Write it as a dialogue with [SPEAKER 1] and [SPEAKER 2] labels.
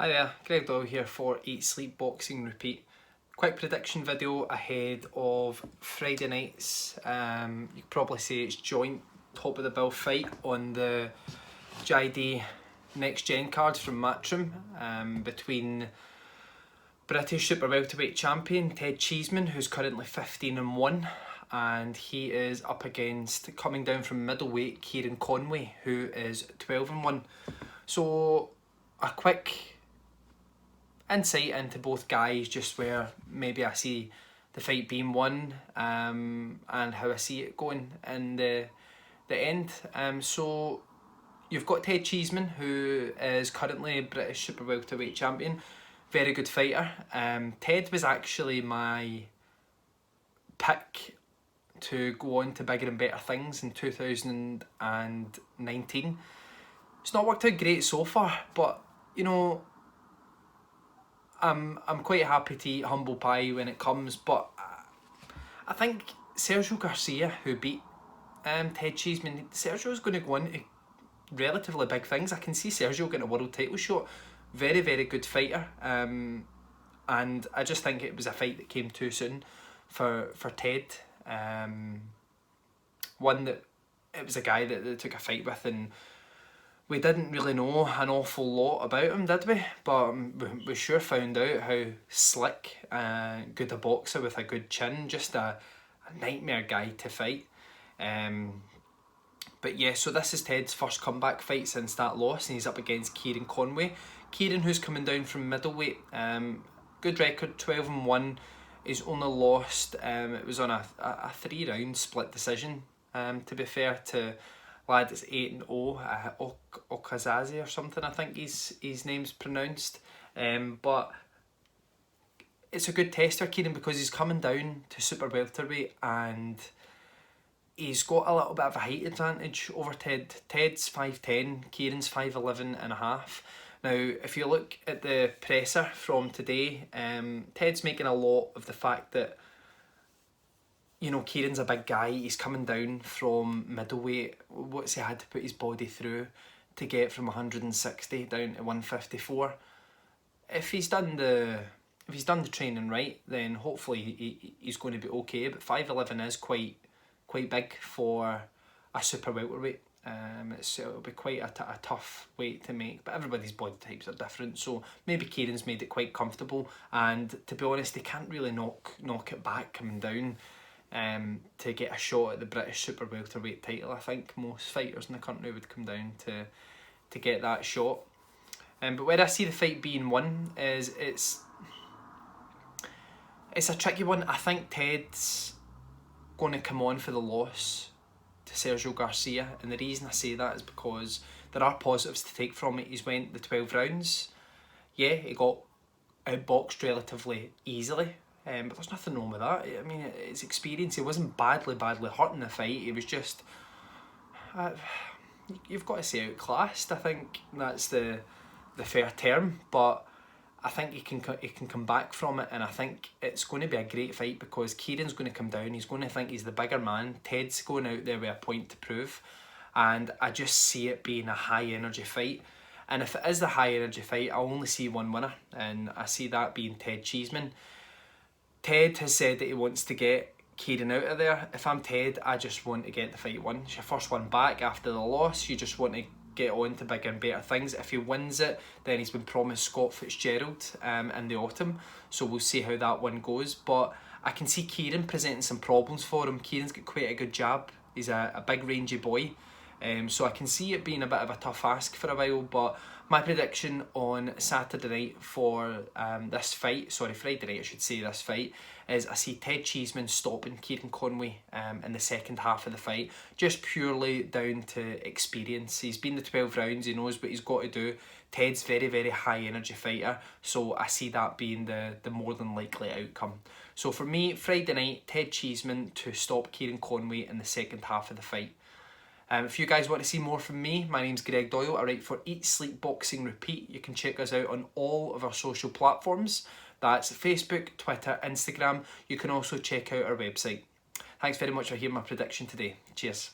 [SPEAKER 1] Hi there, Greg Doyle here for Eat, Sleep, Boxing, Repeat. Quick prediction video ahead of Friday night's, you could probably say it's joint top of the bill fight on the JD Next Gen card from Matchroom between British super welterweight champion Ted Cheeseman, who's currently 15-1, and he is up against, coming down from middleweight, Kieron Conway, who is 12-1. So a quick insight into both guys, just where maybe I see the fight being won and how I see it going in the end. So you've got Ted Cheeseman, who is currently British super welterweight champion, very good fighter. Ted was actually my pick to go on to bigger and better things in 2019. It's not worked out great so far, but you know, I'm quite happy to eat humble pie when it comes, but I think Sergio Garcia, who beat Ted Cheeseman, Sergio's going to go into relatively big things. I can see Sergio getting a world title shot. Very, very good fighter, and I just think it was a fight that came too soon for Ted. One that it was a guy that they took a fight with, and we didn't really know an awful lot about him, did we? But we sure found out how slick, good a boxer with a good chin, just a nightmare guy to fight. But yeah, so this is Ted's first comeback fight since that loss, and he's up against Kieron Conway. Kieron, who's coming down from middleweight, good record, 12-1. He's only lost, it was on a 3-round split decision, to be fair to lad that's 8-0, Okazazi or something, I think his name's pronounced. But it's a good tester, Kieron, because he's coming down to super welterweight and he's got a little bit of a height advantage over Ted. Ted's 5'10", Kieron's 5'11.5". Now, if you look at the presser from today, Ted's making a lot of the fact that, you know, Kieron's a big guy, he's coming down from middleweight. What's he had to put his body through to get from 160 down to 154? If he's done the training right, then hopefully he's going to be okay. But 5'11" is quite big for a super welterweight. It'll be quite a tough weight to make, but everybody's body types are different, so maybe Kieron's made it quite comfortable, and to be honest, they can't really knock it back coming down to get a shot at the British super welterweight title. I think most fighters in the country would come down to get that shot. But where I see the fight being won is it's a tricky one. I think Ted's going to come on for the loss to Sergio Garcia, and the reason I say that is because there are positives to take from it. He's went the 12 rounds. Yeah, he got outboxed relatively easily. But there's nothing wrong with that. I mean, it's experience. He wasn't badly hurt in the fight. He was just, you've got to say, outclassed. I think that's the fair term. But I think he can come back from it, and I think it's going to be a great fight because Kieron's going to come down. He's going to think he's the bigger man. Ted's going out there with a point to prove, and I just see it being a high energy fight. And if it is the high energy fight, I only see one winner, and I see that being Ted Cheeseman. Ted has said that he wants to get Kieron out of there. If I'm Ted, I just want to get the fight won. It's your first one back after the loss. You just want to get on to bigger and better things. If he wins it, then he's been promised Scott Fitzgerald in the autumn. So we'll see how that one goes. But I can see Kieron presenting some problems for him. Kieron's got quite a good jab. He's a big rangy boy. So I can see it being a bit of a tough ask for a while, but my prediction on Saturday night for this fight, Friday night I should say, this fight, is I see Ted Cheeseman stopping Kieron Conway in the second half of the fight, just purely down to experience. He's been the 12 rounds, he knows what he's got to do. Ted's very, very high energy fighter, so I see that being the more than likely outcome. So for me, Friday night, Ted Cheeseman to stop Kieron Conway in the second half of the fight. If you guys want to see more from me, my name's Greg Doyle. I write for Eat, Sleep, Boxing, Repeat. You can check us out on all of our social platforms. That's Facebook, Twitter, Instagram. You can also check out our website. Thanks very much for hearing my prediction today. Cheers.